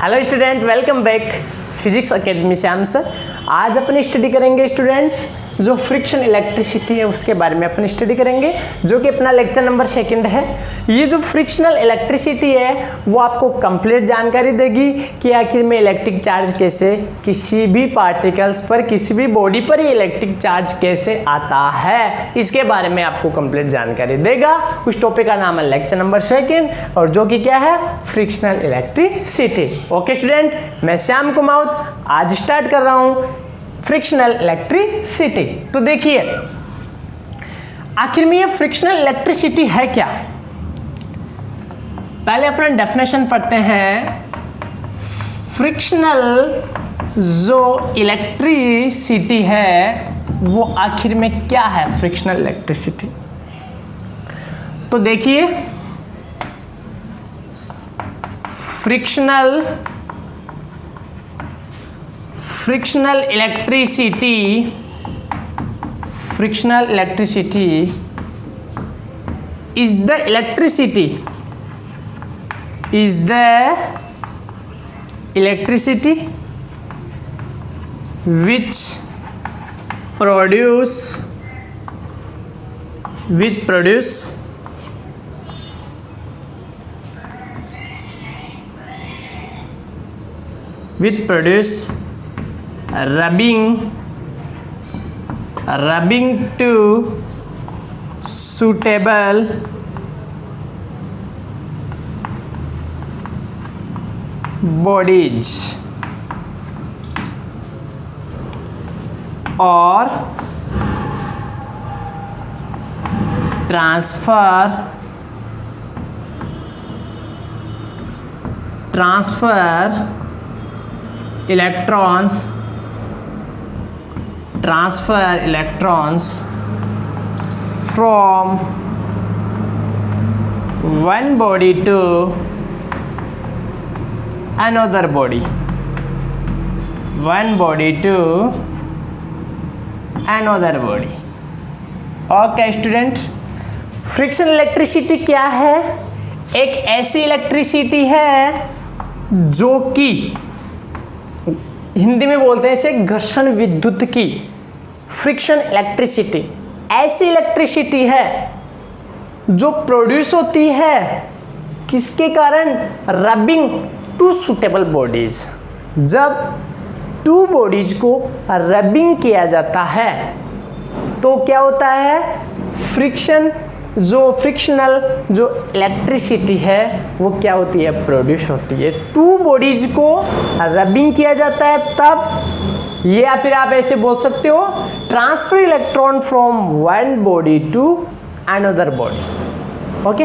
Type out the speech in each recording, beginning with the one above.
Hello student, welcome back physics academy से हम sir. आज अपन स्टडी करेंगे स्टूडेंट्स जो फ्रिक्शन इलेक्ट्रिसिटी है उसके बारे में अपन स्टडी करेंगे, जो कि अपना लेक्चर नंबर 2 है। ये जो फ्रिक्शनल इलेक्ट्रिसिटी है वो आपको कंप्लीट जानकारी देगी कि आखिर में इलेक्ट्रिक चार्ज कैसे किसी भी पार्टिकल्स पर, किसी भी बॉडी पर ये इलेक्ट्रिक चार्ज कैसे आता है, इसके बारे में आपको कंप्लीट जानकारी देगा। उस टॉपिक का नाम है लेक्चर नंबर 2 और जो कि क्या है, फ्रिक्शनल इलेक्ट्रिसिटी। ओके स्टूडेंट, मैं श्याम कुमार आज स्टार्ट कर रहा हूँ फ्रिक्शनल इलेक्ट्रिसिटी। तो देखिए आखिर में ये फ्रिक्शनल इलेक्ट्रिसिटी है क्या। पहले अपना डेफिनेशन पढ़ते हैं। फ्रिक्शनल जो इलेक्ट्रिसिटी है वो आखिर में क्या है, फ्रिक्शनल इलेक्ट्रिसिटी। तो देखिए frictional electricity is the electricity which produce rubbing to suitable bodies or transfer electrons from one body to another body, okay student, friction electricity क्या है? एक ऐसी इलेक्ट्रिसिटी है जो कि हिंदी में बोलते हैं इसे घर्षण विद्युत की। फ्रिक्शन इलेक्ट्रिसिटी ऐसी इलेक्ट्रिसिटी है जो प्रोड्यूस होती है किसके कारण? Rubbing two suitable bodies. जब टू बॉडीज को रबिंग किया जाता है तो क्या होता है, फ्रिक्शनल जो इलेक्ट्रिसिटी है वो क्या होती है, प्रोड्यूस होती है। टू बॉडीज को रबिंग किया जाता है तब, या फिर आप ऐसे बोल सकते हो transfer electron from one body to another body. Okay,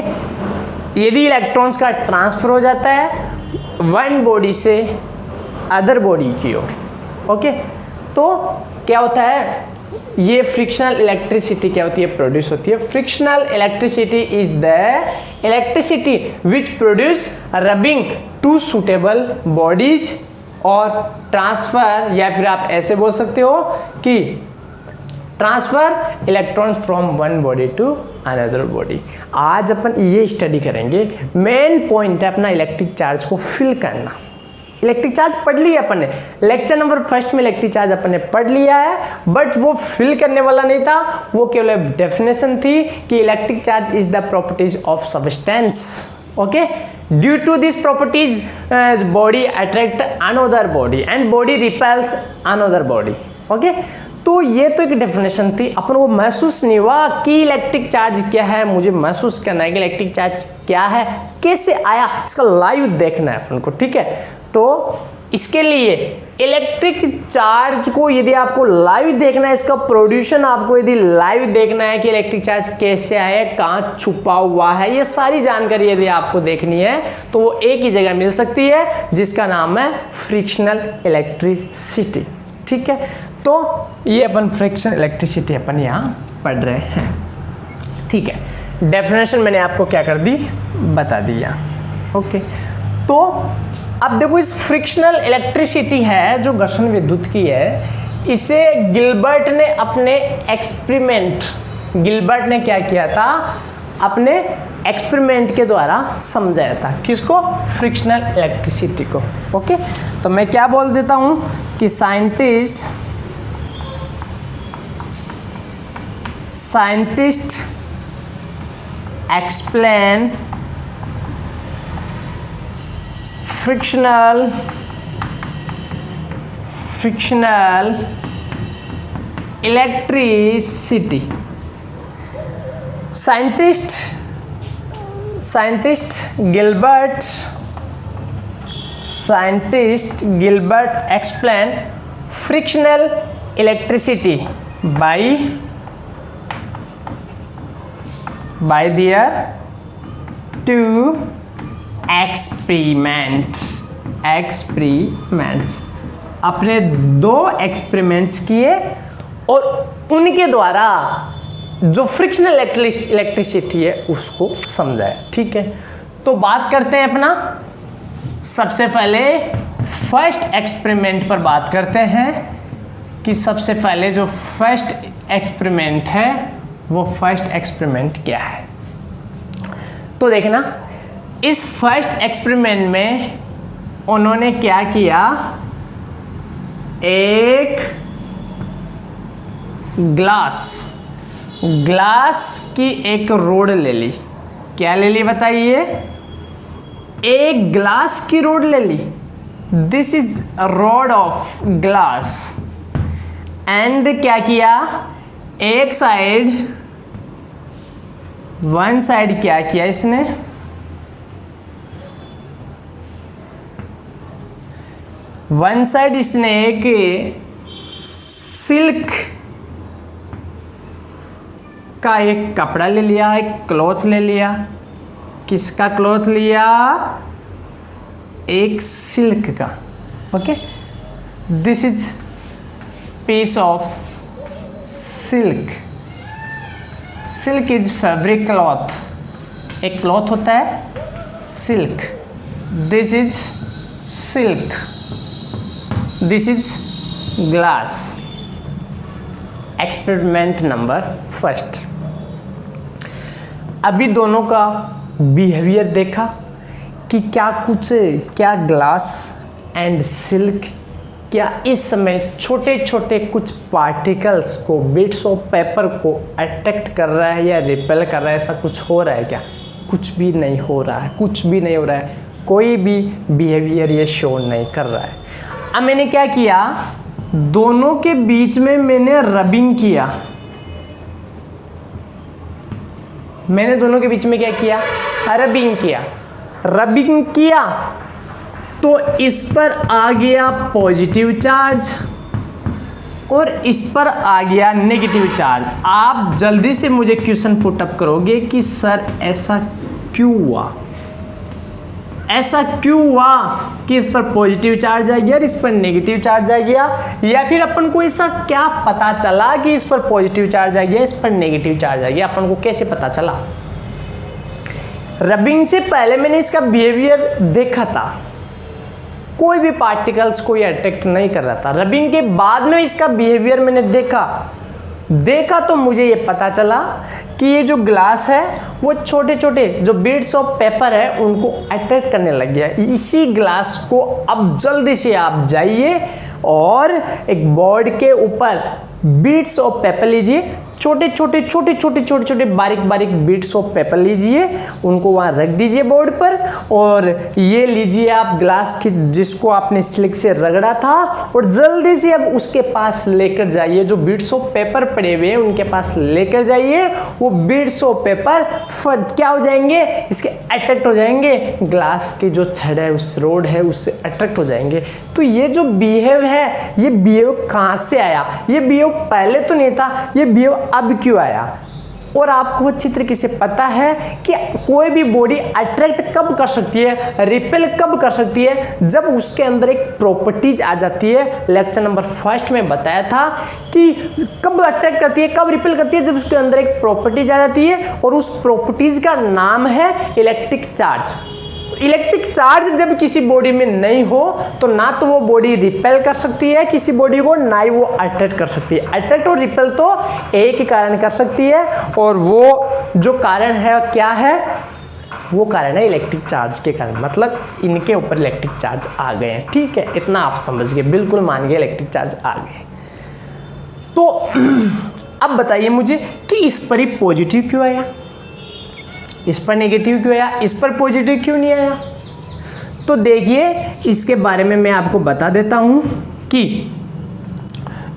यदि इलेक्ट्रॉन्स का ट्रांसफर हो जाता है वन बॉडी से अदर बॉडी की ओर, ओके, तो क्या होता है, ये फ्रिक्शनल इलेक्ट्रिसिटी क्या होती है, प्रोड्यूस होती है। Frictional electricity is the electricity which produce rubbing two suitable bodies और ट्रांसफर, या फिर आप ऐसे बोल सकते हो कि transfer electrons from one body to another body. आज अपन ये स्टडी करेंगे। मेन पॉइंट है अपना इलेक्ट्रिक चार्ज को फिल करना। इलेक्ट्रिक चार्ज पढ़ लिया अपन ने, लेक्चर नंबर 1 में इलेक्ट्रिक चार्ज अपन ने पढ़ लिया है, बट वो फिल करने वाला नहीं था, वो केवल डेफिनेशन थी कि electric charge is the properties of substance. Okay, due to this properties body attract another body and body repels another body. Okay, तो ये तो एक डेफिनेशन थी, अपन को महसूस नहीं हुआ कि इलेक्ट्रिक चार्ज क्या है। मुझे महसूस करना है कि इलेक्ट्रिक चार्ज क्या है, कैसे आया, इसका लाइव देखना है अपन को, ठीक है। तो इसके लिए इलेक्ट्रिक चार्ज को यदि आपको लाइव देखना है, इसका प्रोड्यूशन आपको यदि लाइव देखना है कि इलेक्ट्रिक चार्ज कैसे आया, कहाँ छुपा हुआ है, ये सारी जानकारी यदि आपको देखनी है तो वो एक ही जगह मिल सकती है जिसका नाम है फ्रिक्शनल इलेक्ट्रिसिटी, ठीक है। तो ये अपन फ्रिक्शन इलेक्ट्रिसिटी अपन यहाँ पढ़ रहे हैं, ठीक है। डेफिनेशन मैंने आपको क्या कर दी, बता दिया। ओके, तो अब देखो इस फ्रिक्शनल इलेक्ट्रिसिटी है जो घर्षण विद्युत की है, इसे गिलबर्ट ने अपने एक्सपेरिमेंट, गिलबर्ट ने क्या किया था, अपने एक्सपेरिमेंट के द्वारा समझाया था। किसको? फ्रिक्शनल इलेक्ट्रिसिटी को। ओके, तो मैं क्या बोल देता हूं कि scientist explain frictional electricity. Scientist Gilbert explain frictional electricity by their two experiments। अपने 2 एक्सपेरिमेंट्स किए और उनके द्वारा जो फ्रिक्शनल इलेक्ट्रिसिटी है उसको समझाया। ठीक है, तो बात करते हैं अपना सबसे पहले फर्स्ट एक्सपेरिमेंट पर बात करते हैं कि सबसे पहले जो फर्स्ट एक्सपेरिमेंट है वो फर्स्ट एक्सपेरिमेंट क्या है। तो देखना, इस फर्स्ट एक्सपेरिमेंट में उन्होंने क्या किया, एक ग्लास की एक रोड ले ली। क्या ले ली बताइए? एक ग्लास की रोड ले ली। This is rod of glass. And क्या किया, एक साइड, वन साइड क्या किया इसने, वन साइड इसने एक सिल्क का एक कपड़ा ले लिया, एक क्लॉथ ले लिया। किसका क्लॉथ लिया? एक सिल्क का। Okay, this is peace of silk. Silk is fabric cloth. एक क्लॉथ होता है silk. This is silk, this is glass. Experiment number first. अभी दोनों का बिहेवियर देखा कि क्या ग्लास एंड सिल्क क्या इस समय छोटे छोटे कुछ पार्टिकल्स को, बिट्स ऑफ पेपर को अट्रैक्ट कर रहा है या रिपेल कर रहा है। ऐसा कुछ हो रहा है क्या? कुछ भी नहीं हो रहा है, कुछ भी नहीं हो रहा है, कोई भी बिहेवियर ये शो नहीं कर रहा है। अब मैंने क्या किया, दोनों के बीच में मैंने रबिंग किया। मैंने दोनों के बीच में क्या किया? रबिंग किया तो इस पर आ गया पॉजिटिव चार्ज और इस पर आ गया नेगेटिव चार्ज। आप जल्दी से मुझे क्वेश्चन पुट अप करोगे कि सर ऐसा क्यों हुआ? ऐसा क्यों हुआ कि इस पर पॉजिटिव चार्ज आ गया और इस पर नेगेटिव चार्ज आ गया? या फिर अपन को ऐसा क्या पता चला कि इस पर पॉजिटिव चार्ज आ गया, इस पर नेगेटिव चार्ज आ गया? अपन को कैसे पता चला? रबिंग से पहले मैंने इसका बिहेवियर देखा था, कोई भी पार्टिकल्स को ये अट्रैक्ट नहीं कर रहा था। रबिंग के बाद में इसका बिहेवियर मैंने देखा तो मुझे ये पता चला कि ये जो ग्लास है वो छोटे छोटे जो बीड्स ऑफ पेपर है उनको अट्रैक्ट करने लग गया। इसी ग्लास को अब जल्दी से आप जाइए और एक बोर्ड के ऊपर बीड्स ऑफ पेपर लीजिए, छोटे छोटे बारीक बीट्स ऑफ पेपर लीजिए, उनको वहाँ रख दीजिए बोर्ड पर। और ये लीजिए आप ग्लास की जिसको आपने सिल्क से रगड़ा था और जल्दी से अब उसके पास लेकर जाइए। जो बीट्स ऑफ पेपर पड़े हुए हैं उनके पास लेकर जाइए। वो बीट्स ऑफ पेपर क्या हो जाएंगे? इसके अट्रैक्ट हो जाएंगे, ग्लास की जो छड़ है, उस रोड है, उससे अट्रैक्ट हो जाएंगे। तो ये जो बिहेव है, ये बिहेव कहाँ से आया? ये बिहेव पहले तो नहीं था, ये बिहेव अब क्यों आया? और आपको अच्छी तरीके से पता है कि कोई भी बॉडी अट्रैक्ट कब कर सकती है, रिपेल कब कर सकती है? जब उसके अंदर एक प्रॉपर्टीज आ जाती है। लेक्चर नंबर फर्स्ट में बताया था कि कब अट्रैक्ट करती है, कब रिपेल करती है, जब उसके अंदर एक प्रॉपर्टीज आ जाती है और उस प्रॉपर्टीज का नाम है इलेक्ट्रिक चार्ज। इलेक्ट्रिक चार्ज जब किसी बॉडी में नहीं हो तो ना तो वो बॉडी रिपेल कर सकती है किसी बॉडी को, ना ही वो अट्रैक्ट कर सकती है। अट्रैक्ट और रिपेल तो एक ही कारण कर सकती है, और वो जो कारण है क्या है? वो कारण है इलेक्ट्रिक चार्ज के कारण, मतलब इनके ऊपर इलेक्ट्रिक चार्ज आ गए हैं। ठीक है, इतना आप समझ गए, बिल्कुल मान गए इलेक्ट्रिक चार्ज आ गए। तो अब बताइए मुझे कि इस पर ही पॉजिटिव क्यों आया, इस पर नेगेटिव क्यों आया, इस पर पॉजिटिव क्यों नहीं आया? तो देखिए इसके बारे में मैं आपको बता देता हूं कि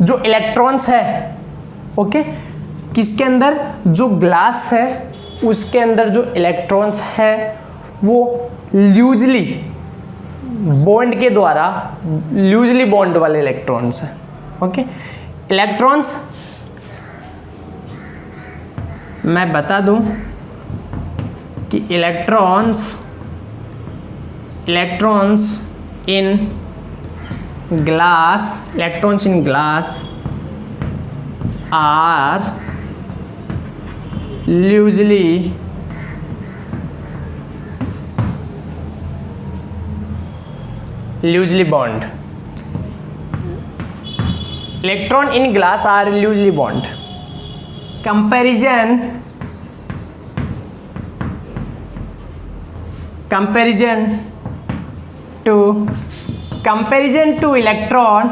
जो इलेक्ट्रॉन्स है, ओके, किसके अंदर, जो ग्लास है उसके अंदर जो इलेक्ट्रॉन्स है वो लूजली बॉन्ड के द्वारा, लूजली बॉन्ड वाले इलेक्ट्रॉन्स हैं। ओके, इलेक्ट्रॉन्स मैं बता दूं कि electrons in glass are loosely bond. Electron in glass are loosely bond. Comparison to electron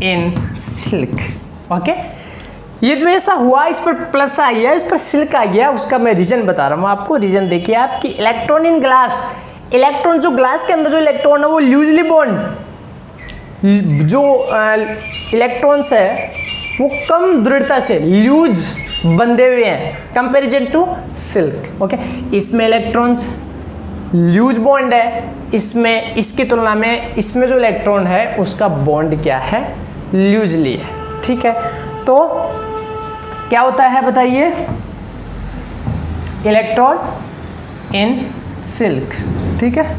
in silk. Okay, ये जो ऐसा हुआ, इस पर प्लस आ गया, इस पर सिल्क आ गया, उसका मैं रीजन बता रहा हूँ आपको। रीजन देखिए आप कि इलेक्ट्रॉन इन ग्लास, इलेक्ट्रॉन जो ग्लास के अंदर जो इलेक्ट्रॉन है वो लूजली बॉन्ड, जो इलेक्ट्रॉन्स है वो कम दृढ़ता से लूज बंधे हुए हैं कंपैरिजन टू सिल्क। ओके, इसमें इलेक्ट्रॉन्स लूज बॉन्ड है, इसमें इसकी तुलना में इसमें जो इलेक्ट्रॉन है उसका बॉन्ड क्या है, लूजली है। ठीक है, तो क्या होता है बताइए, इलेक्ट्रॉन इन सिल्क। ठीक है,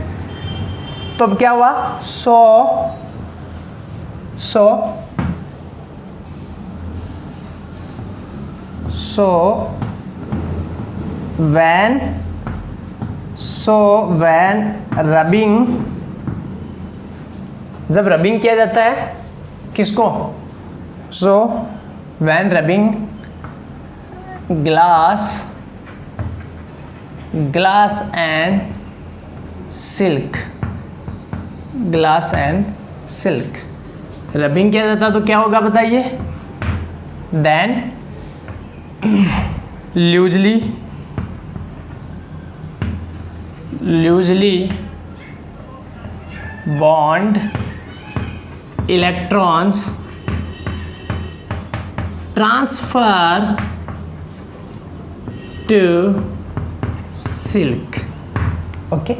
तो अब क्या हुआ, when रबिंग, जब रबिंग किया जाता है किसको, when rubbing glass and silk, rubbing किया जाता तो क्या होगा बताइए, then loosely bond electrons transfer to silk। Okay,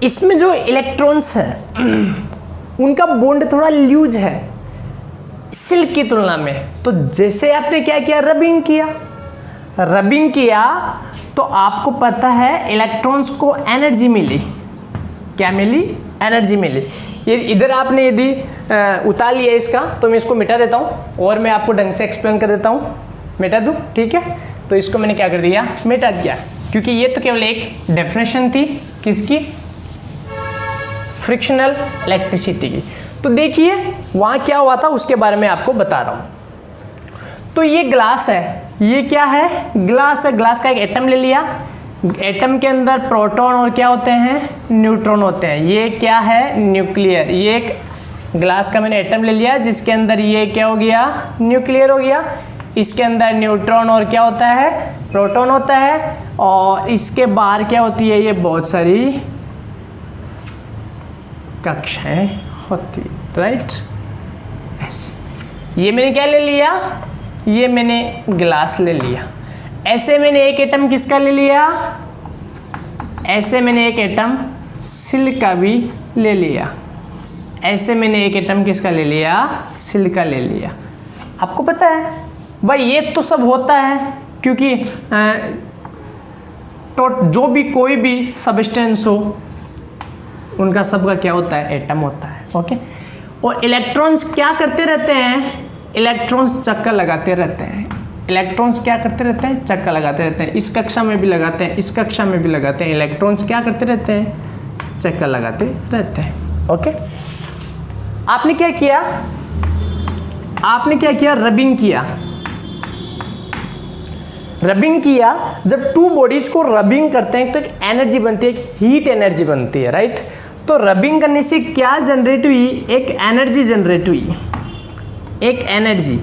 इसमें जो इलेक्ट्रॉन्स है उनका बॉन्ड थोड़ा लूज है सिल्क की तुलना में। तो जैसे आपने क्या किया, रबिंग किया तो आपको पता है इलेक्ट्रॉन्स को एनर्जी मिली। क्या मिली, एनर्जी मिली। ये इधर आपने यदि उतार लिया इसका, तो मैं इसको मिटा देता हूँ और मैं आपको ढंग से एक्सप्लेन कर देता हूँ, मिटा दूँ। ठीक है, तो इसको मैंने क्या कर दिया, मिटा दिया, क्योंकि ये तो केवल एक डेफिनेशन थी किसकी, फ्रिक्शनल इलेक्ट्रिसिटी की। तो देखिए वहाँ क्या हुआ था उसके बारे में आपको बता रहा हूँ। तो ये ग्लास है, ये क्या है, ग्लास है। ग्लास का एक एटम ले लिया, एटम के अंदर प्रोटॉन और क्या होते हैं, न्यूट्रॉन होते हैं। ये क्या है, न्यूक्लियर। ये एक ग्लास का मैंने एटम ले लिया जिसके अंदर ये क्या हो गया, न्यूक्लियर हो गया। इसके अंदर न्यूट्रॉन और क्या होता है, प्रोटॉन होता है। और इसके बाहर क्या होती है, ये बहुत सारी कक्षाएं होती है, राइट। ऐसे ये मैंने क्या ले लिया, ये मैंने ग्लास ले लिया। ऐसे मैंने एक एटम किसका ले लिया, ऐसे मैंने एक एटम सिल्क का भी ले लिया। ऐसे मैंने एक एटम किसका ले लिया, सिल्क का ले लिया। आपको पता है भाई ये तो सब होता है क्योंकि तो जो भी कोई भी सब्सटेंस हो उनका सबका क्या होता है, एटम होता है। ओके, और इलेक्ट्रॉन्स क्या करते रहते हैं, इलेक्ट्रॉन्स चक्कर लगाते रहते हैं। इलेक्ट्रॉन्स क्या करते रहते हैं, चक्कर लगाते रहते हैं। इस कक्षा में भी लगाते हैं, इस कक्षा में भी लगाते हैं। इलेक्ट्रॉन्स क्या करते रहते हैं, चक्कर लगाते रहते हैं। ओके, आपने क्या किया, आपने क्या किया, रबिंग किया। रबिंग किया, जब टू बॉडीज को रबिंग करते हैं तो एक एनर्जी बनती है, एक हीट एनर्जी बनती है, राइट। तो रबिंग करने से क्या जनरेट हुई, एक एनर्जी जनरेट हुई, एक एनर्जी।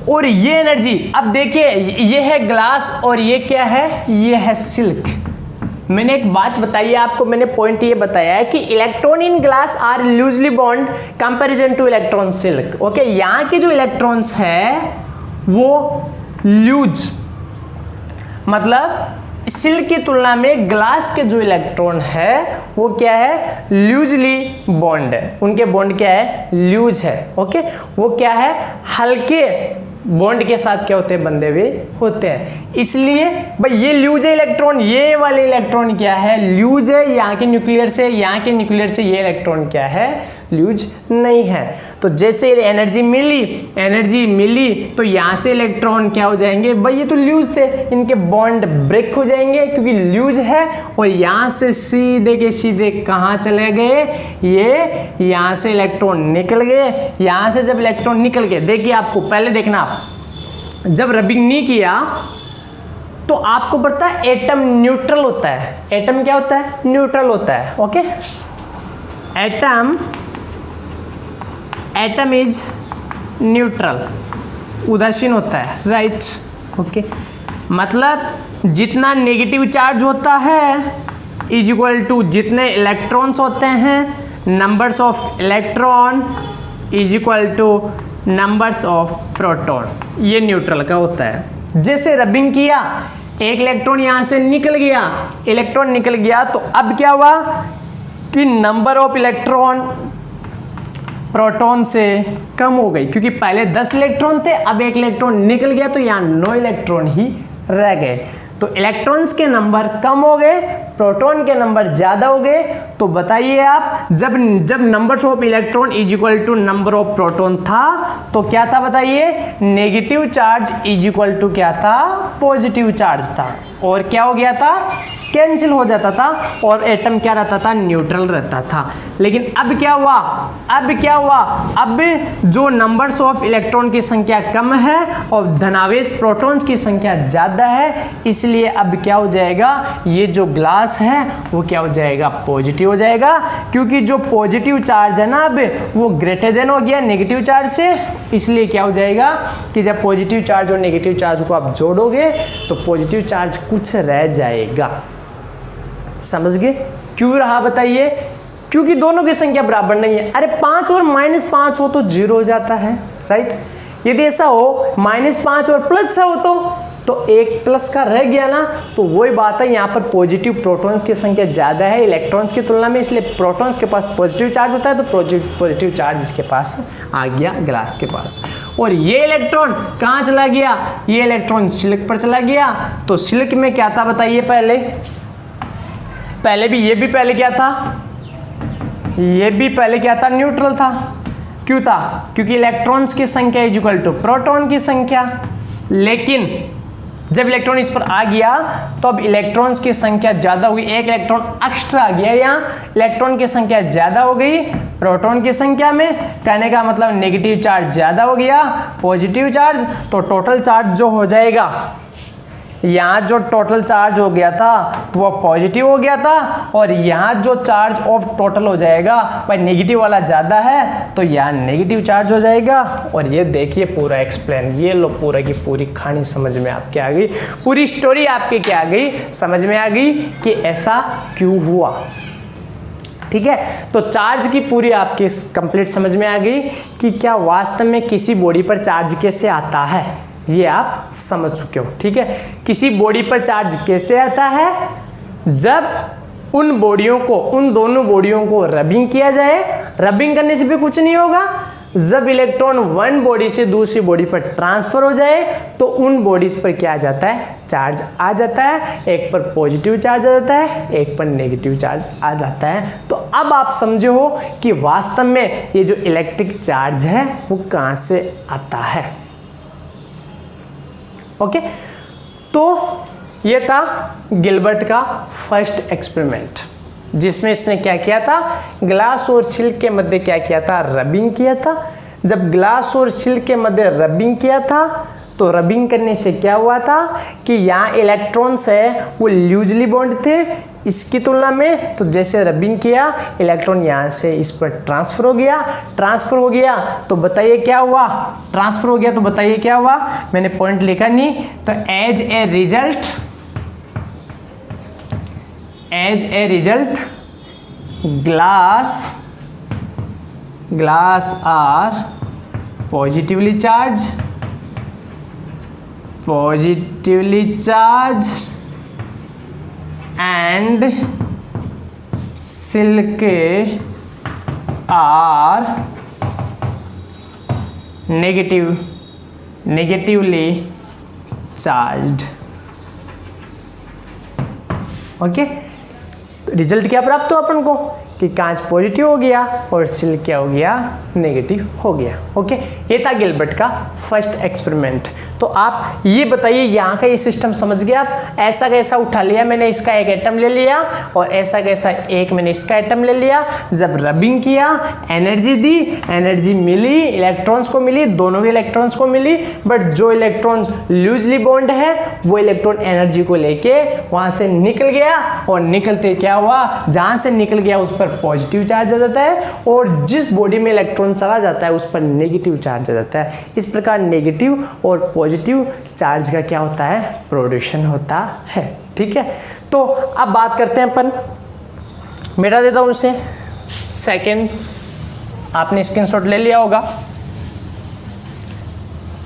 और ये एनर्जी, अब देखिए ये है ग्लास और ये क्या है, ये है सिल्क। मैंने एक बात बताई है आपको, मैंने पॉइंट ये बताया है कि electron in glass are loosely bond comparison to electron silk. Okay, यहाँ के जो इलेक्ट्रॉन्स है वो लूज, मतलब सिल्क की तुलना में ग्लास के जो इलेक्ट्रॉन है वो क्या है, लूजली बॉन्ड है, उनके बॉन्ड क्या है, लूज है। ओके, वो क्या है, हल्के बॉन्ड के साथ क्या होते हैं, बंधे हुए होते हैं। इसलिए भाई ये लूज है इलेक्ट्रॉन, ये वाले इलेक्ट्रॉन क्या है, लूज है, यहाँ के न्यूक्लियर से, यहाँ के न्यूक्लियर से ये इलेक्ट्रॉन क्या है, लूज नहीं है। तो जैसे एनर्जी मिली तो यहाँ से इलेक्ट्रॉन क्या हो जाएंगे, भाई ये तो लूज थे, इनके बॉन्ड ब्रेक हो जाएंगे क्योंकि लूज है, और यहाँ से सीधे के सीधे कहाँ चले गए, ये यहाँ से इलेक्ट्रॉन निकल गए। यहाँ से जब इलेक्ट्रॉन निकल गए, देखिए आपको पहले देखना, आप जब रबिंग नहीं किया तो आपको पता है एटम न्यूट्रल होता है। एटम क्या होता है, न्यूट्रल होता है। ओके, एटम इज न्यूट्रल, उदासीन होता है, राइट। ओके, मतलब जितना नेगेटिव चार्ज होता है इज इक्वल टू जितने इलेक्ट्रॉन्स होते हैं, numbers of electron is equal two numbers of proton. ये न्यूट्रल का होता है। जैसे रबिंग किया, एक इलेक्ट्रॉन यहाँ से निकल गया, तो अब क्या हुआ कि नंबर ऑफ इलेक्ट्रॉन प्रोटॉन से कम हो गई, क्योंकि पहले 10 इलेक्ट्रॉन थे, अब एक इलेक्ट्रॉन निकल गया तो यहाँ 9 इलेक्ट्रॉन ही रह गए। तो इलेक्ट्रॉन्स के नंबर कम हो गए, प्रोटॉन के नंबर ज्यादा हो गए। तो बताइए आप, जब numbers of electron is equal to number of proton था तो क्या था, बताइए, negative charge is equal to क्या था, पॉजिटिव चार्ज था। और क्या हो गया था, कैंसिल हो जाता था, और एटम क्या रहता था, न्यूट्रल रहता था। लेकिन अब क्या हुआ, अब जो नंबर्स ऑफ इलेक्ट्रॉन की संख्या कम है और धनावेश प्रोटॉन्स की संख्या ज्यादा है, इसलिए अब क्या हो जाएगा, ये जो ग्लास है वो क्या हो जाएगा, पॉजिटिव हो जाएगा। क्योंकि जो पॉजिटिव चार्ज है ना, अब वो ग्रेटर देन हो गया नेगेटिव चार्ज से, इसलिए क्या हो जाएगा कि जब पॉजिटिव चार्ज और नेगेटिव चार्ज को आप जोड़ोगे तो पॉजिटिव चार्ज कुछ रह जाएगा। समझ गए क्यों रहा, बताइए, क्योंकि दोनों की संख्या बराबर नहीं है। अरे 5 और -5 हो तो 0 हो जाता है, राइट। यदि ऐसा हो -5 और +6 हो तो एक प्लस का रह गया ना। तो वही बात है, यहाँ पर पॉजिटिव प्रोटॉन्स की संख्या ज्यादा है इलेक्ट्रॉन्स की तुलना में, इसलिए प्रोटॉन्स के पास पॉजिटिव चार्ज होता है, तो पॉजिटिव चार्ज इसके पास आ गया ग्लास के पास। और ये इलेक्ट्रॉन कहाँ चला गया, ये इलेक्ट्रॉन सिल्क पर चला गया। तो सिल्क में क्या था, बताइए, पहले भी ये भी पहले क्या था, ये भी पहले क्या था, न्यूट्रल था। क्यों था, क्योंकि इलेक्ट्रॉन्स की संख्या इज इक्वल टू प्रोटॉन की संख्या। लेकिन जब इलेक्ट्रॉन इस पर आ गया तो अब इलेक्ट्रॉन्स की संख्या ज्यादा हो गई, एक इलेक्ट्रॉन एक्स्ट्रा आ गया, यहाँ इलेक्ट्रॉन की संख्या ज्यादा हो गई प्रोटॉन की संख्या में। कहने का मतलब नेगेटिव चार्ज ज्यादा हो गया, पॉजिटिव चार्ज, तो टोटल चार्ज जो हो जाएगा, यहाँ जो टोटल चार्ज हो गया था वो पॉजिटिव हो गया था, और यहाँ जो चार्ज ऑफ टोटल हो जाएगा, भाई नेगेटिव वाला ज़्यादा है तो यहाँ नेगेटिव चार्ज हो जाएगा। और ये देखिए पूरा एक्सप्लेन, ये लो पूरा की पूरी कहानी समझ में आपके आ गई, पूरी स्टोरी आपके क्या आ गई, समझ में आ गई कि ऐसा क्यों हुआ। ठीक है, तो चार्ज की पूरी आपकी कंप्लीट समझ में आ गई कि क्या वास्तव में किसी बॉडी पर चार्ज कैसे आता है, ये आप समझ चुके हो। ठीक है, किसी बॉडी पर चार्ज कैसे आता है, जब उन दोनों बॉडियों को रबिंग किया जाए। रबिंग करने से भी कुछ नहीं होगा, जब इलेक्ट्रॉन वन बॉडी से दूसरी बॉडी पर ट्रांसफर हो जाए तो उन बॉडीज पर क्या आ जाता है, चार्ज आ जाता है। एक पर पॉजिटिव चार्ज आ जाता है, एक पर नेगेटिव चार्ज आ जाता है। तो अब आप समझे हो कि वास्तव में ये जो इलेक्ट्रिक चार्ज है वो कहां से आता है। ओके, तो ये था गिलबर्ट का फर्स्ट एक्सपेरिमेंट, जिसमें इसने क्या किया था, ग्लास और सिल्क के मध्य क्या किया था, रबिंग किया था। जब ग्लास और सिल्क के मध्य रबिंग किया था तो रबिंग करने से क्या हुआ था कि यहाँ इलेक्ट्रॉन्स है वो लूजली बॉन्ड थे इसकी तुलना में, तो जैसे रबिंग किया इलेक्ट्रॉन यहाँ से इस पर ट्रांसफर हो गया तो बताइए क्या हुआ, ट्रांसफर हो गया तो बताइए क्या हुआ, मैंने पॉइंट लिखा नहीं, तो as a result glass are positively charged and silk are negatively charged। Okay, तो रिजल्ट क्या प्राप्त हुआ अपन को कि कांच पॉजिटिव हो गया और सिल्क क्या हो गया, नेगेटिव हो गया। ओके, ये था गिलबर्ट का फर्स्ट एक्सपेरिमेंट। तो आप ये बताइए यहाँ का ये सिस्टम समझ गया आप, ऐसा कैसा उठा लिया मैंने, इसका एक एटम ले लिया और ऐसा कैसा एक मैंने इसका एटम ले लिया, जब रबिंग किया एनर्जी दी, एनर्जी मिली, इलेक्ट्रॉन्स को मिली, दोनों के इलेक्ट्रॉन्स को मिली, बट जो इलेक्ट्रॉन्स लूजली बॉन्ड है वो इलेक्ट्रॉन एनर्जी को लेके वहां से निकल गया और निकलते क्या हुआ, जहां से निकल गया उस पर पॉजिटिव चार्ज आ जाता है और जिस बॉडी में इलेक्ट्रॉन चला जाता है उस पर नेगेटिव चार्ज आ जाता है। इस प्रकार नेगेटिव और पॉजिटिव चार्ज का क्या होता है, प्रोडक्शन होता है। ठीक है, तो अब बात करते हैं अपन, मिटा देता हूं उसे, सेकंड आपने स्क्रीनशॉट ले लिया होगा,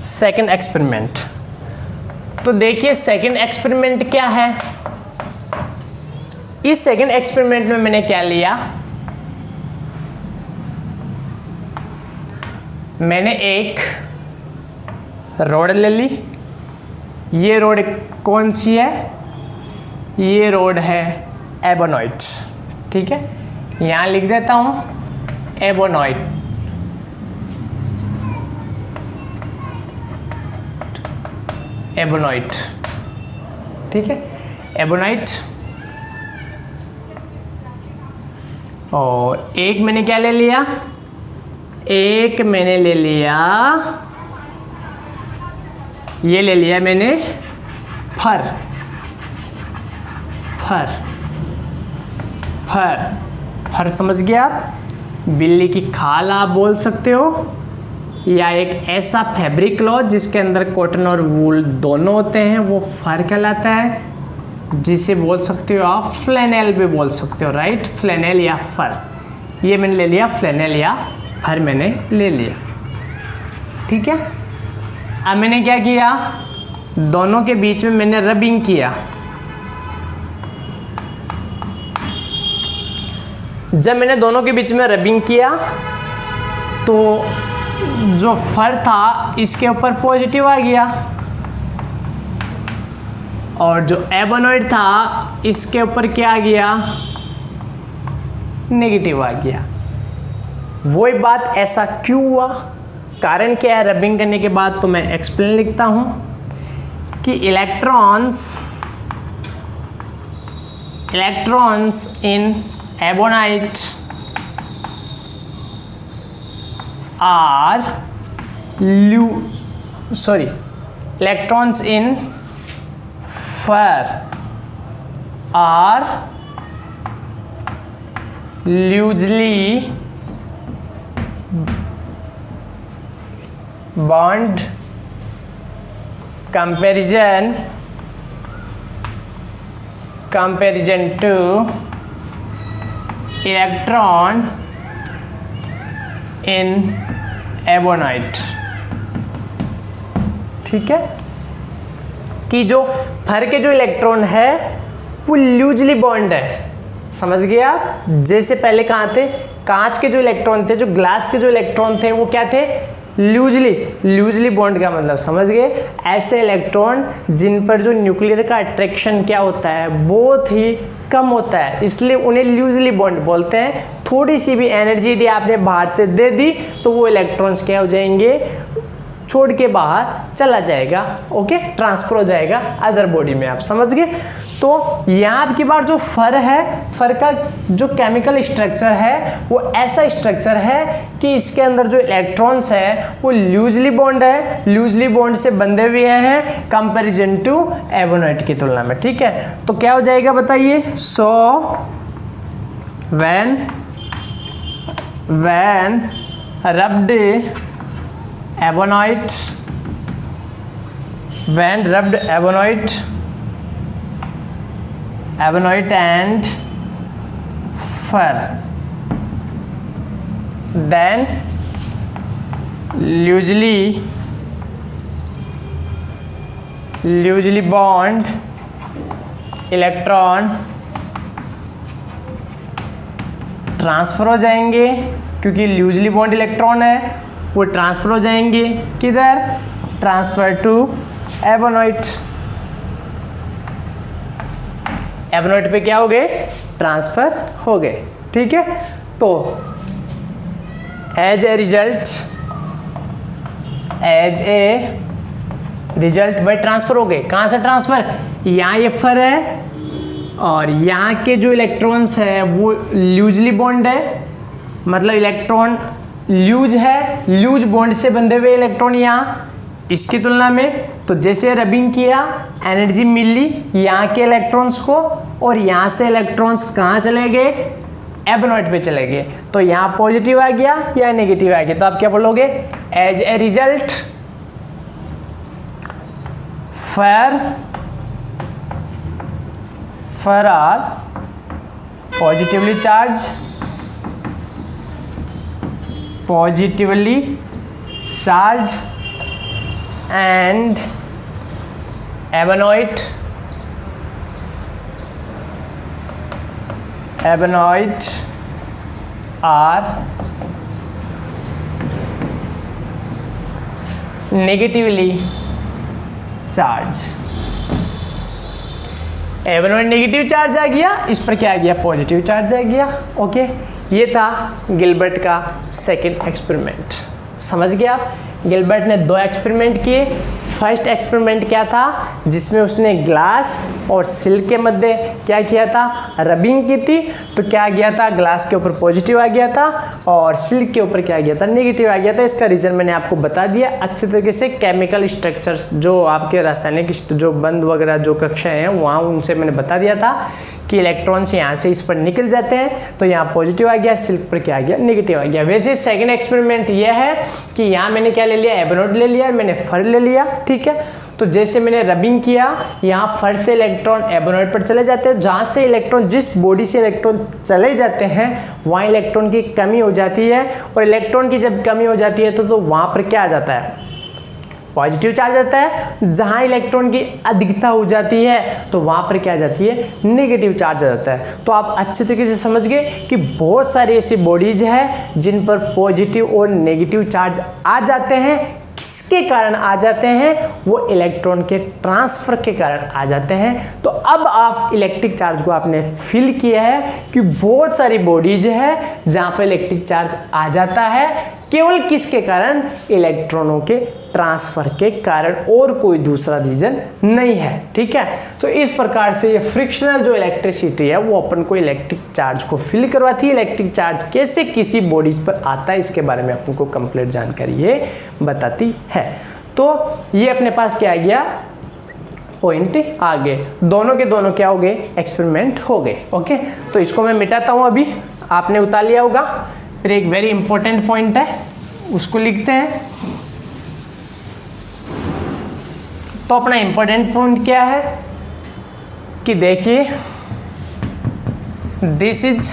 सेकंड एक्सपेरिमेंट। तो देखिए सेकंड एक्सपेरिमेंट क्या है, इस सेकंड एक्सपेरिमेंट में मैंने क्या लिया, मैंने एक रॉड ले ली, ये रॉड कौन सी है, ये रॉड है एबोनॉइट। ठीक है, यहां लिख देता हूं एबोनॉइट। ठीक है, एबोनॉइट। और एक मैंने क्या ले लिया, एक मैंने ले लिया, ये ले लिया मैंने फर। समझ गया आप, बिल्ली की खाल आप बोल सकते हो, या एक ऐसा फैब्रिक क्लॉथ जिसके अंदर कॉटन और वूल दोनों होते हैं वो फर कहलाता है, जिसे बोल सकते हो आप फ्लैनेल भी बोल सकते हो, राइट, फ्लैनेल या फर। ये मैंने ले लिया फ्लैनेल या फर मैंने ले लिया। ठीक है, अब मैंने क्या किया, दोनों के बीच में मैंने रबिंग किया। जब मैंने दोनों के बीच में रबिंग किया तो जो फर था इसके ऊपर पॉजिटिव आ गया और जो एबोनॉइड था इसके ऊपर क्या आ गया, नेगेटिव आ गया। वही बात ऐसा क्यों हुआ, कारण क्या है, रबिंग करने के बाद तो मैं एक्सप्लेन लिखता हूं कि electrons in ebonite electrons in fur are loosely bond comparison to electron in ebonite। ठीक है, कि जो फर के जो इलेक्ट्रॉन है वो लूजली बॉन्ड है, समझ गए आप। जैसे पहले कहाँ थे, कांच के जो इलेक्ट्रॉन थे, जो ग्लास के जो इलेक्ट्रॉन थे वो क्या थे, लूजली बॉन्ड का मतलब समझ गए। ऐसे इलेक्ट्रॉन जिन पर जो न्यूक्लियर का अट्रैक्शन क्या होता है बहुत ही कम होता है, इसलिए उन्हें लूजली बॉन्ड बोलते हैं। थोड़ी सी भी एनर्जी यदि आपने बाहर से दे दी तो वो इलेक्ट्रॉन्स क्या हो जाएंगे, छोड़ के बाहर चला जाएगा, ओके, ट्रांसफर हो जाएगा अदर बॉडी में, आप समझ गए। तो यहाँ आपकी बार जो फर है, फर का जो केमिकल स्ट्रक्चर है वो ऐसा स्ट्रक्चर है कि इसके अंदर जो इलेक्ट्रॉन्स है वो लूजली बॉन्ड है, लूजली बॉन्ड से बंधे हुए हैं कंपैरिजन टू एबोनाइट की तुलना में। ठीक है, तो क्या हो जाएगा बताइए। So when rubbed ebonite, when rubbed ebonite and fur, then loosely bond electron transfer हो जाएंगे, क्योंकि लूजली बॉन्ड इलेक्ट्रॉन है वो ट्रांसफर हो जाएंगे किधर, ट्रांसफर टू एबोनाइट। एबोनाइट पे क्या हो गए, ट्रांसफर हो गए। ठीक है, तो as a result by transfer हो गए। कहाँ से ट्रांसफर, यहाँ ये फर है और यहाँ के जो इलेक्ट्रॉन्स है वो लूजली बॉन्ड है, मतलब इलेक्ट्रॉन लूज है, लूज बॉन्ड से बंधे हुए इलेक्ट्रॉन यहाँ इसकी तुलना में। तो जैसे रबिंग किया एनर्जी मिली यहाँ के इलेक्ट्रॉन्स को, और यहाँ से इलेक्ट्रॉन्स कहाँ चले गए, एबोनाइट पे चले गए। तो यहाँ पॉजिटिव आ गया या नेगेटिव आ गया, तो आप क्या बोलोगे, as a result fur are positively charge and ebonite are negatively charged। Ebonite negative charge आ गया, इस पर क्या आ गया, पॉजिटिव चार्ज आ गया। ओके, ये था गिलबर्ट का सेकंड एक्सपेरिमेंट। समझ गए आप, गिलबर्ट ने 2 एक्सपेरिमेंट किए। फर्स्ट एक्सपेरिमेंट क्या था, जिसमें उसने ग्लास और सिल्क के मध्य क्या किया था, रबिंग की थी। तो क्या गया था, ग्लास के ऊपर पॉजिटिव आ गया था और सिल्क के ऊपर क्या गया था, नेगेटिव आ गया था। इसका रीजन मैंने आपको बता दिया अच्छे तरीके से। केमिकल स्ट्रक्चर्स जो आपके रासायनिक जो बंद वगैरह जो कक्षाएं हैं वहाँ उनसे मैंने बता दिया था कि इलेक्ट्रॉन्स यहाँ से इस पर निकल जाते हैं, तो यहाँ पॉजिटिव आ गया, सिल्क पर क्या आ गया, नेगेटिव आ गया। वैसे सेकंड एक्सपेरिमेंट ये है कि यहाँ मैंने क्या ले लिया, एबोनाइट ले लिया, मैंने फर ले लिया। ठीक है, तो जैसे मैंने रबिंग किया, यहाँ फर से इलेक्ट्रॉन एबोनाइट पर चले जाते हैं। जहाँ से इलेक्ट्रॉन, जिस बॉडी से इलेक्ट्रॉन चले जाते हैं वहाँ इलेक्ट्रॉन की कमी हो जाती है, और इलेक्ट्रॉन की जब कमी हो जाती है तो वहाँ पर क्या आ जाता है, पॉजिटिव चार्ज आता है। जहां इलेक्ट्रॉन की अधिकता हो जाती है तो वहां पर क्या आ जाती है, नेगेटिव चार्ज आ जाता है। तो आप अच्छे तरीके से समझ गए कि बहुत सारी ऐसी बॉडीज है जिन पर पॉजिटिव और नेगेटिव चार्ज आ जाते हैं। किसके कारण आ जाते हैं, वो इलेक्ट्रॉन के ट्रांसफर के कारण आ जाते हैं। तो अब आप इलेक्ट्रिक चार्ज को आपने फील किया है कि बहुत सारी बॉडीज है जहां पर इलेक्ट्रिक चार्ज आ जाता है, केवल किसके कारण, इलेक्ट्रॉनों के ट्रांसफर के कारण, और कोई दूसरा रीजन नहीं है। ठीक है, तो इस प्रकार से ये फ्रिक्शनल जो इलेक्ट्रिसिटी है वो अपन को इलेक्ट्रिक चार्ज को फील करवाती है। इलेक्ट्रिक चार्ज कैसे किसी बॉडीज पर आता है इसके बारे में अपन को कंप्लीट जानकारी ये बताती है। तो ये अपने पास क्या आ गया, पॉइंट आ गए, दोनों के दोनों क्या हो गए, एक्सपेरिमेंट हो गए। ओके, तो इसको मैं मिटाता हूं, अभी आपने उतार लिया होगा। फिर एक वेरी इंपॉर्टेंट पॉइंट है, उसको लिखते हैं। तो अपना इंपॉर्टेंट पॉइंट क्या है कि देखिए, this is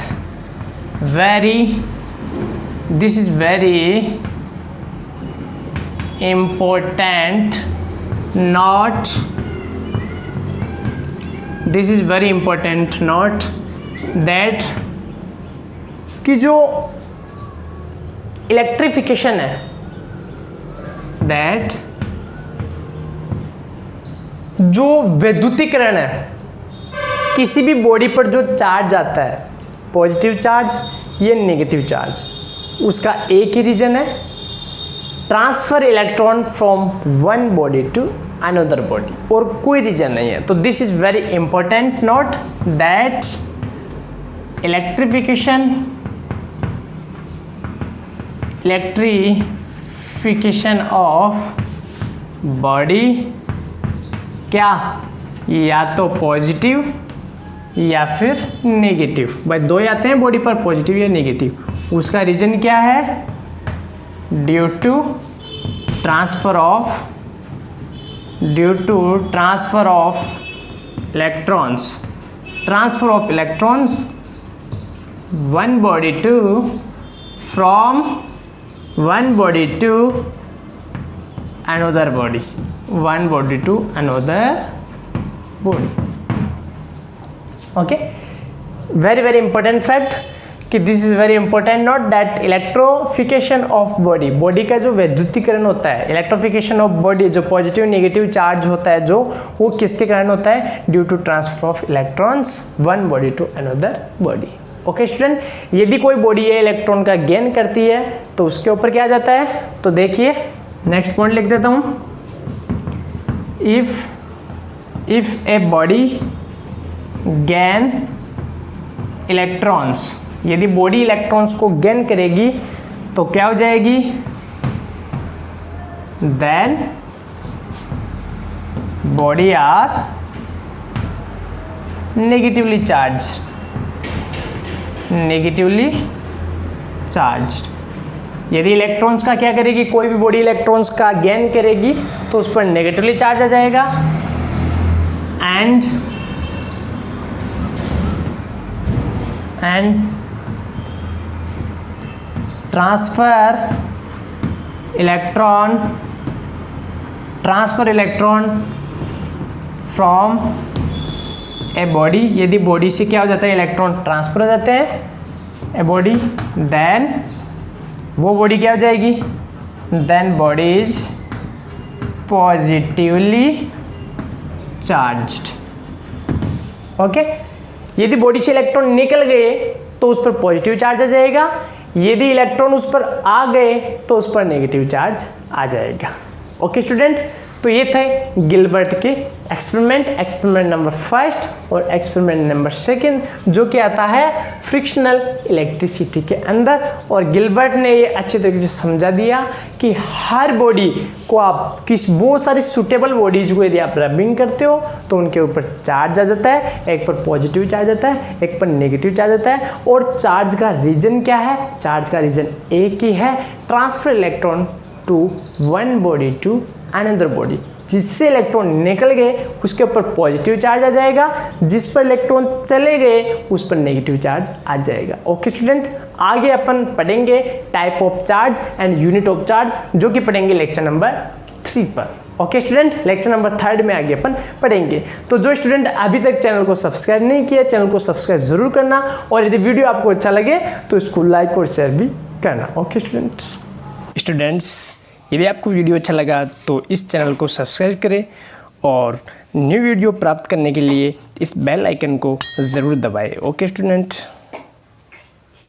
very important, not this is very important, not that कि जो इलेक्ट्रिफिकेशन है, दैट जो वैद्युतीकरण है, किसी भी बॉडी पर जो चार्ज आता है, पॉजिटिव चार्ज या नेगेटिव चार्ज, उसका एक ही रीजन है, transfer electron from one body to another body, और कोई रीजन नहीं है। तो this is very important note that electrification of body क्या, या तो पॉजिटिव या फिर नेगेटिव, भाई दो ही आते हैं बॉडी पर, पॉजिटिव या नेगेटिव। उसका रीजन क्या है, due to transfer of electrons one body to from one body to another body, okay. Very very important fact कि this is very important note that electrification of body का जो वैद्युतीकरण होता है, इलेक्ट्रोफिकेशन ऑफ बॉडी जो positive negative charge होता है जो, वो किसके कारण होता है, due to transfer of electrons one body to another body. Okay student, यदि कोई बॉडी है इलेक्ट्रॉन का गेन करती है तो उसके ऊपर क्या आ जाता है, तो देखिए नेक्स्ट पॉइंट लिख देता हूँ, if a body gain electrons, यदि बॉडी इलेक्ट्रॉन्स को गेन करेगी तो क्या हो जाएगी, then body are negatively charged. यदि इलेक्ट्रॉन्स का क्या करेगी, कोई भी बॉडी इलेक्ट्रॉन्स का गेन करेगी तो उस पर नेगेटिवली चार्ज आ जाएगा, and transfer electron from a body, यदि बॉडी से क्या हो जाता है, इलेक्ट्रॉन ट्रांसफर हो जाते हैं ए बॉडी, देन वो बॉडी क्या हो जाएगी, then body is positively charged. Okay, यदि बॉडी से इलेक्ट्रॉन निकल गए तो उस पर पॉजिटिव चार्ज आ जाएगा, यदि इलेक्ट्रॉन उस पर आ गए तो उस पर नेगेटिव चार्ज आ जाएगा। ओके स्टूडेंट, तो ये थे गिलबर्ट के एक्सपेरिमेंट नंबर 1 और एक्सपेरिमेंट नंबर 2 जो कि आता है फ्रिक्शनल इलेक्ट्रिसिटी के अंदर। और गिलबर्ट ने ये अच्छे तरीके से समझा दिया कि हर बॉडी को आप बहुत सारी सुटेबल बॉडीज को यदि आप रबिंग करते हो तो उनके ऊपर चार्ज आ जाता है, एक पर पॉजिटिव चार्ज आता है, एक पर नेगेटिव चार्ज आता है। और चार्ज का रीजन क्या है, चार्ज का रीजन एक ही है, transfer electron to one body to another body. जिससे इलेक्ट्रॉन निकल गए उसके ऊपर पॉजिटिव चार्ज आ जाएगा, जिस पर इलेक्ट्रॉन चले गए उस पर नेगेटिव चार्ज आ जाएगा। ओके स्टूडेंट, आगे अपन पढ़ेंगे type of charge and unit of charge जो कि पढ़ेंगे लेक्चर नंबर 3 पर। ओके स्टूडेंट, लेक्चर नंबर 3 में आगे अपन पढ़ेंगे। तो जो स्टूडेंट अभी तक चैनल को सब्सक्राइब नहीं किया, चैनल को सब्सक्राइब जरूर करना, और यदि वीडियो आपको अच्छा लगे तो इसको लाइक और शेयर भी करना। ओके स्टूडेंट्स, यदि आपको वीडियो अच्छा लगा तो इस चैनल को सब्सक्राइब करें और न्यू वीडियो प्राप्त करने के लिए इस बेल आइकन को ज़रूर दबाएं। Okay student.